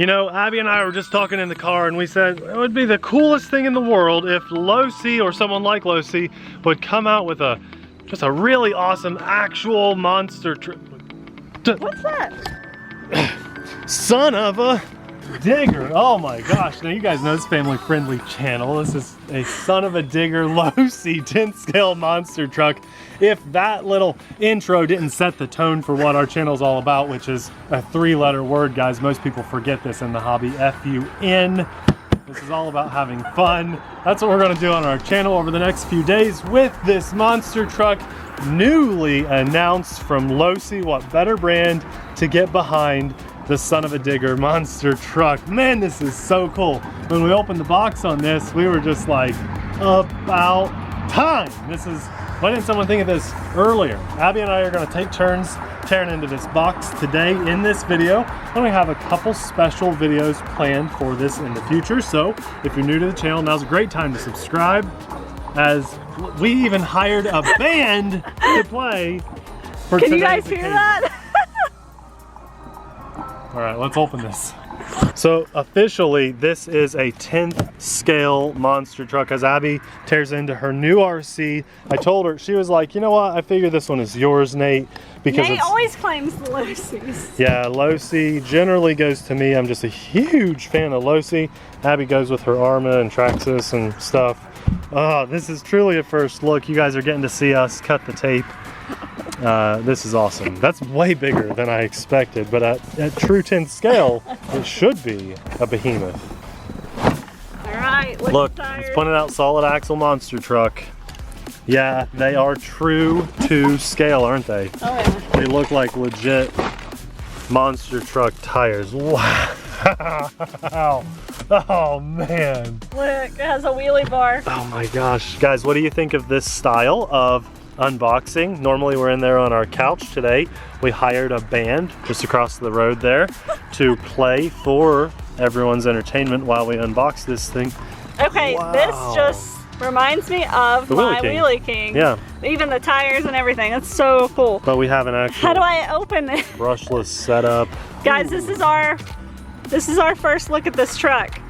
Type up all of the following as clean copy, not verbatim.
You know, Abby and I were just talking in the car and we said it would be the coolest thing in the world if Losi or someone like Losi would come out with just a really awesome actual monster truck. What's that? Son of a Digger. Oh my gosh. Now you guys know this family friendly channel. This is a Son of a Digger Losi 10 scale monster truck. If that little intro didn't set the tone for what our channel is all about, which is a 3-letter word, guys. Most people forget this in the hobby, F-U-N. This is all about having fun. That's what we're gonna do on our channel over the next few days with this monster truck, newly announced from Losi. What better brand to get behind the Son of a Digger monster truck. Man, this is so cool. When we opened the box on this, we were just like, about time. Why didn't someone think of this earlier? Abby and I are gonna take turns tearing into this box today in this video. And we have a couple special videos planned for this in the future. So if you're new to the channel, now's a great time to subscribe, as we even hired a band to play for Can you today's guys hear occasion. that? All right, let's open this. So officially, this is a 10th scale monster truck as Abby tears into her new RC. I told her, she was like, you know what? I figure this one is yours, Nate, because Nate always claims the Losi's. Yeah, Losi generally goes to me. I'm just a huge fan of Losi. Abby goes with her Arma and Traxxas and stuff. Oh, this is truly a first look. You guys are getting to see us cut the tape. This is awesome. That's way bigger than I expected, but at true 10th scale, it should be a behemoth. All right, Look, it's pointed out solid axle monster truck. Yeah, they are true to scale, aren't they? Oh yeah. They look like legit monster truck tires. Wow. Oh man. Look, it has a wheelie bar. Oh my gosh. Guys, what do you think of this style of unboxing? Normally we're in there on our couch. Today we hired a band just across the road there to play for everyone's entertainment while we unbox this thing. Okay, Wow. this just reminds me of The my Wheelie King. Wheelie King. Yeah, Even the tires and everything. It's so cool. but we have an actual How do I open it? brushless setup. Guys, this is our first look at this truck.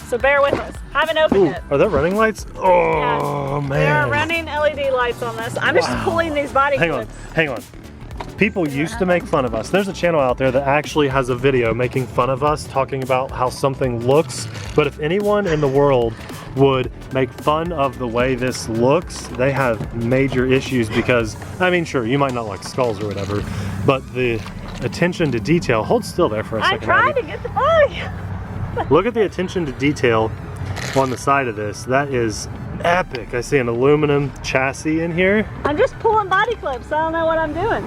So bear with us. Haven't opened Ooh, it. are there running lights? Oh There man. are running LED lights on this. I'm just pulling these body clips. Hang on. People used to make fun of us. There's a channel out there that actually has a video making fun of us, talking about how something looks. But if anyone in the world would make fun of the way this looks, they have major issues because, I mean, sure, you might not like skulls or whatever, but the attention to detail, hold still there for a I'm second. trying Abby. to get the body. Look at the attention to detail on the side of this. That is epic. I see an aluminum chassis in here. I'm just pulling body clips. I don't know what I'm doing.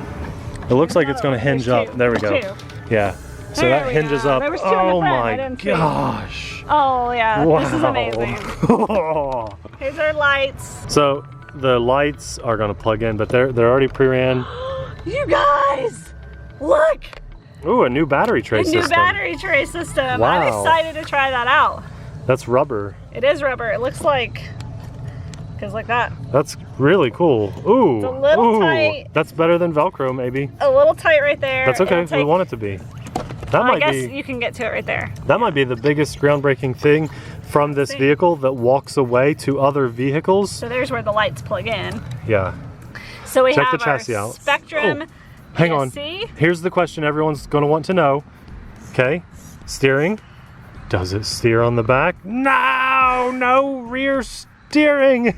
It looks like it's going to hinge There's up. two. There we go. There's two. Yeah. So There that we hinges go. up. There was two in the Oh front. I my didn't see. gosh. Oh yeah, Wow. this is amazing. Here's our lights. So the lights are going to plug in, but they're already pre-ran. You guys, look. Ooh, a new battery tray A system. new battery tray system. Wow. I'm excited to try that out. That's rubber. It is rubber. It looks like, goes like that. That's really cool. Ooh. It's a little ooh. tight. That's better than Velcro, maybe. A little tight right there. That's okay. It'll take- We want it to be. That I might guess be. you can get to it right there. That might be the biggest groundbreaking thing from this See. vehicle that walks away to other vehicles. So there's where the lights plug in. Yeah. So we Check have the chassis our out. Spectrum. Oh, hang on. ESC. Here's the question everyone's going to want to know. Okay. Steering. Does it steer on the back? No, no rear steering.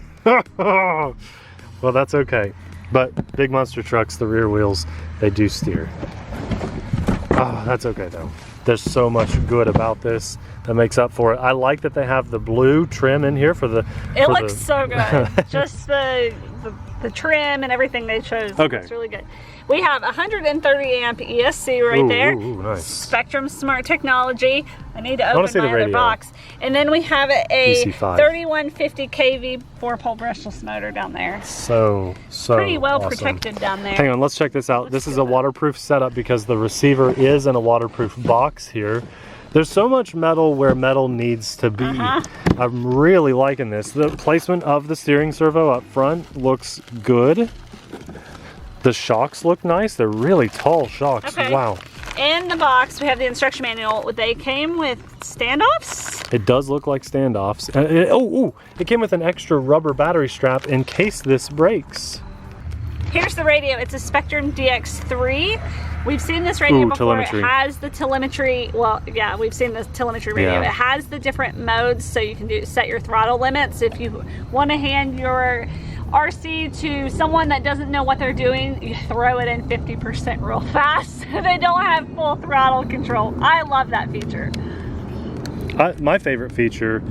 Well, that's okay. But big monster trucks, the rear wheels, they do steer. Oh, that's okay though. There's so much good about this that makes up for it. I like that they have the blue trim in here for the. It looks so good. Just the trim and everything they chose. Okay. It's really good. We have 130 amp ESC right there. Ooh, nice. Spectrum Smart Technology. I need to wanna open see the my other radio. box. And then we have a DC5. 3150 kV 4-pole brushless motor down there. So Pretty well awesome. protected down there. Hang on, let's check this out. This is a waterproof setup because the receiver is in a waterproof box here. There's so much metal where metal needs to be. I'm really liking this. The placement of the steering servo up front looks good. The shocks look nice. They're really tall shocks. Okay. Wow. in the box, we have the instruction manual. They came with standoffs. It does look like standoffs. It came with an extra rubber battery strap in case this breaks. Here's the radio. It's a Spectrum DX3. We've seen this radio before. Telemetry. It has the telemetry. Well, yeah, we've seen the telemetry radio. Yeah. It has the different modes, so you can set your throttle limits. If you want to hand your RC to someone that doesn't know what they're doing, you throw it in 50% real fast. They don't have full throttle control. I love that feature. My favorite feature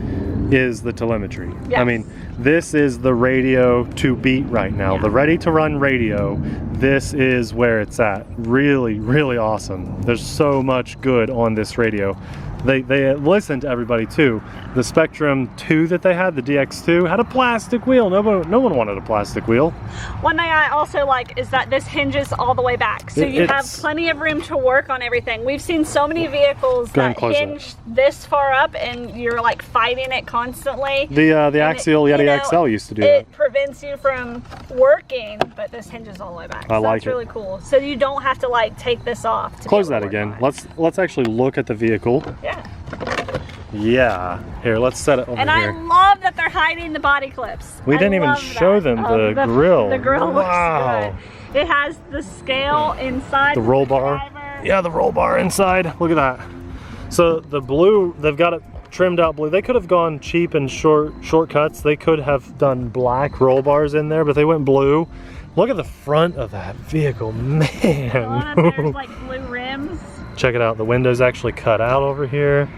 is the telemetry. Yes. I mean, this is the radio to beat right now. Yeah. The ready to run radio, this is where it's at. Really, really awesome. There's so much good on this radio. They listened to everybody too. The Spectrum 2 that they had, the DX2, had a plastic wheel. No one wanted a plastic wheel. One thing I also like is that this hinges all the way back. So you have plenty of room to work on everything. We've seen so many vehicles that hinge this far up and you're like fighting it constantly. The Axial Yeti XL used to do that. It prevents you from working, but this hinges all the way back. I like it. That's really cool. So you don't have to like take this off. Close that again. Let's actually look at the vehicle. Yeah. Here, let's set it over here. And I love that they're hiding the body clips. We didn't even show them the grill. The grill looks good. It has the scale inside. The roll bar. Yeah, the roll bar inside. Look at that. So the blue, they've got it trimmed out blue. They could have gone cheap and shortcuts. They could have done black roll bars in there, but they went blue. Look at the front of that vehicle, man. A lot of there's like blue rims. Check it out. The window's actually cut out over here.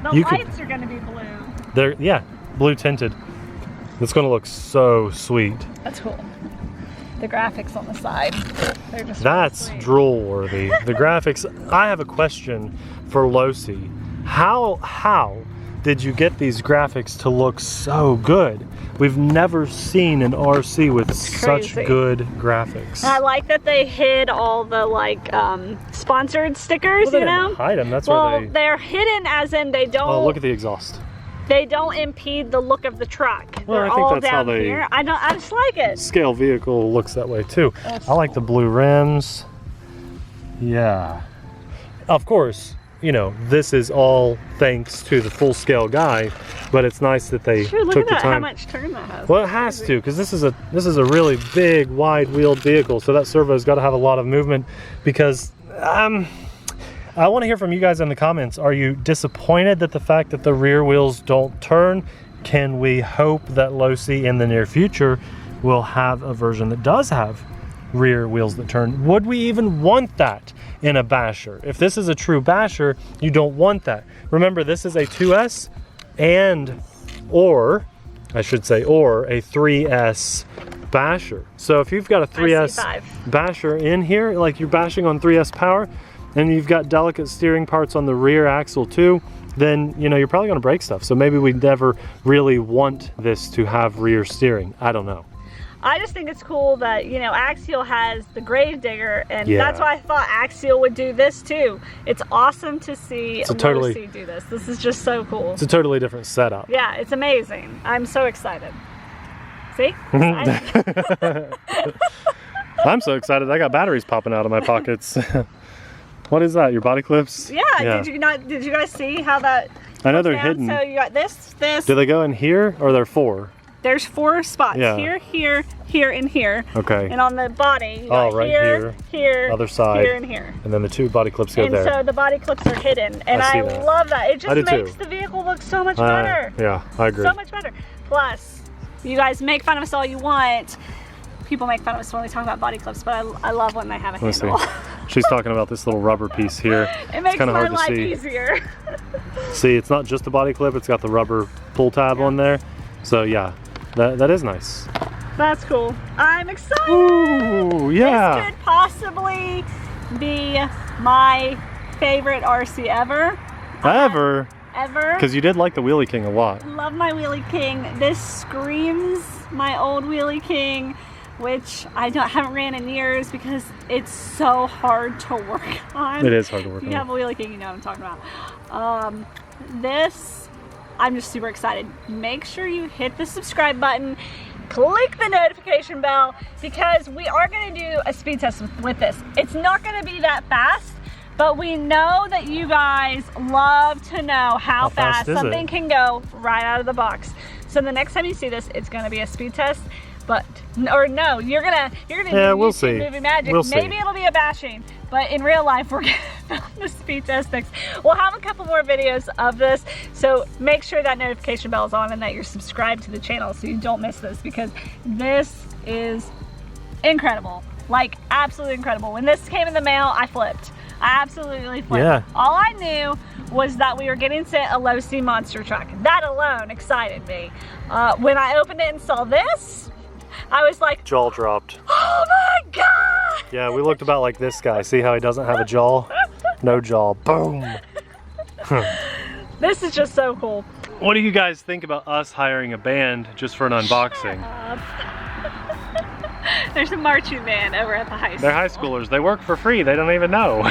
The lights are going to be blue. Yeah, blue tinted. It's going to look so sweet. That's cool. The graphics on the side, they're just That's drool worthy. The graphics. I have a question for Losi. How did you get these graphics to look so good? We've never seen an RC with such good graphics. I like that they hid all the like sponsored stickers, They didn't hide them. That's why they're hidden as in they don't. Oh, look at the exhaust. They don't impede the look of the truck. Well, they're I think all that's down how they. here. I just like it. Scale vehicle looks that way too. I like the blue rims. Yeah. Of course, you know, this is all thanks to the full scale guy, but it's nice that they look took at the that, time. how much turn that has. Well, it has to, because this is a really big, wide-wheeled vehicle, so that servo's got to have a lot of movement. Because I want to hear from you guys in the comments. Are you disappointed that the fact that the rear wheels don't turn? Can we hope that Losi in the near future will have a version that does have rear wheels that turn? Would we even want that in a basher? If this is a true basher, you don't want that. Remember, this is a 2S or a 3S basher. So if you've got a 3S basher in here, like you're bashing on 3S power, and you've got delicate steering parts on the rear axle too, then you know you're probably going to break stuff. So maybe we never really want this to have rear steering. I don't know. I just think it's cool that, you know, Axial has the grave digger, and that's why I thought Axial would do this too. It's awesome to see Losi do this. This is just so cool. It's a totally different setup. Yeah, it's amazing. I'm so excited. See? I'm so excited. I got batteries popping out of my pockets. What is that? Your body clips? Yeah. Did you guys see how that? I know they're hidden. So you got this. Do they go in here, or are there 4? There's 4 spots. Yeah. Here, and here. Okay. And on the body, you got right here, other side, here, and here. And then the 2 body clips go there. And so the body clips are hidden, and I love that. It just makes the vehicle look so much better. Yeah, I agree. So much better. Plus, you guys make fun of us all you want. People make fun of us when we talk about body clips, but I love when they have a handle. She's talking about this little rubber piece here. It makes my life easier. See, it's not just a body clip, it's got the rubber pull tab on there. So yeah, that is nice. That's cool. I'm excited. Ooh, yeah. This could possibly be my favorite RC ever. Ever? Ever. Because you did like the Wheelie King a lot. Love my Wheelie King. This screams my old Wheelie King, which I haven't ran in years because it's so hard to work on. It is hard to work on. If you have a Wheelie King, you know what I'm talking about. This, I'm just super excited. Make sure you hit the subscribe button, click the notification bell, because we are going to do a speed test with this. It's not going to be that fast, But we know that you guys love to know how fast is something it? can go right out of the box. So the next time you see this, it's gonna be a speed test. But, or no, you're gonna Yeah, do we'll YouTube see. movie magic. We'll see. Maybe it'll be a bashing, but in real life, we're gonna film the speed test next. We'll have a couple more videos of this, so make sure that notification bell is on and that you're subscribed to the channel so you don't miss this, because this is incredible. Like, absolutely incredible. When this came in the mail, I flipped. I absolutely flipped. Yeah. All I knew was that we were getting sent a Losi monster truck. That alone excited me. When I opened it and saw this, I was like, Jaw dropped. oh my God! Yeah, we looked about like this guy. See how he doesn't have a jaw? No jaw. Boom. This is just so cool. What do you guys think about us hiring a band just for an unboxing? There's a marching band over at the high school. They're high schoolers. They work for free. They don't even know.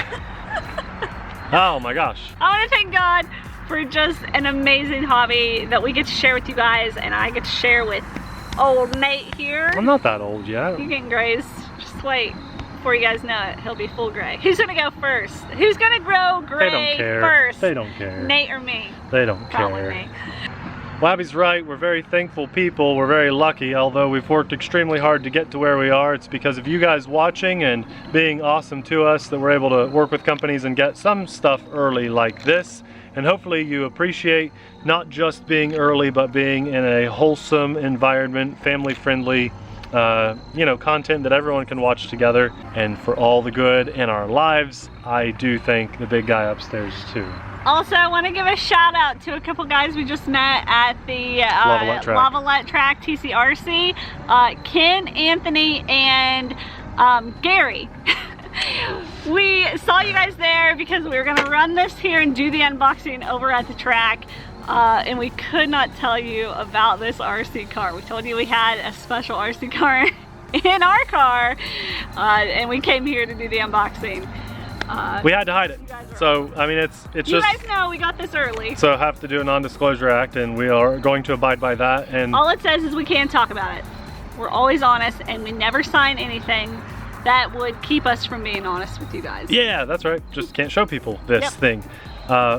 Oh my gosh. I want to thank God for just an amazing hobby that we get to share with you guys, and I get to share with old Nate here. I'm not that old yet. You're getting grays. Just wait. Before you guys know it, he'll be full gray. Who's gonna go first? Who's gonna grow gray They don't care. first? They don't care. Nate or me? They don't Probably care. me. Well, Abby's right. We're very thankful people. We're very lucky. Although we've worked extremely hard to get to where we are, it's because of you guys watching and being awesome to us that we're able to work with companies and get some stuff early like this. And hopefully you appreciate not just being early, but being in a wholesome environment, family-friendly, you know, content that everyone can watch together. And for all the good in our lives, I do thank the big guy upstairs too. Also, I want to give a shout out to a couple guys we just met at the Lavalette track. TCRC, Ken, Anthony, and Gary. We saw you guys there because we were going to run this here and do the unboxing over at the track. And we could not tell you about this RC car. We told you we had a special RC car in our car, and we came here to do the unboxing. We had to hide it. So, I mean, it's You just... guys know we got this early. So have to do a non-disclosure act, and we are going to abide by that. And All it says is we can't talk about it. We're always honest, and we never sign anything that would keep us from being honest with you guys. yeah, that's right. Just can't show people this Yep. thing.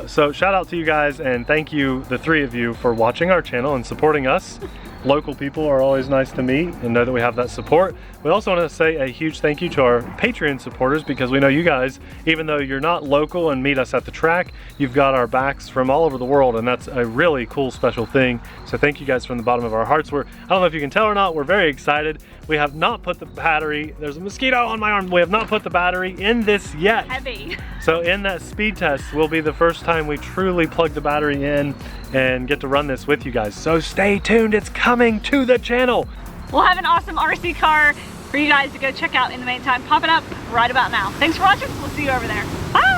So shout out to you guys, and thank you, the three of you, for watching our channel and supporting us. Local people are always nice to meet and know that we have that support. We also want to say a huge thank you to our Patreon supporters, because we know you guys, even though you're not local and meet us at the track, you've got our backs from all over the world, and that's a really cool, special thing. So thank you guys from the bottom of our hearts. I don't know if you can tell or not, we're very excited. We have not put the battery, there's a mosquito on my arm, we have not put the battery in this yet. Heavy. So in that speed test will be the first time we truly plug the battery in and get to run this with you guys. So stay tuned, it's coming to the channel. We'll have an awesome RC car for you guys to go check out in the meantime. Pop it up right about now. Thanks for watching. We'll see you over there. Bye.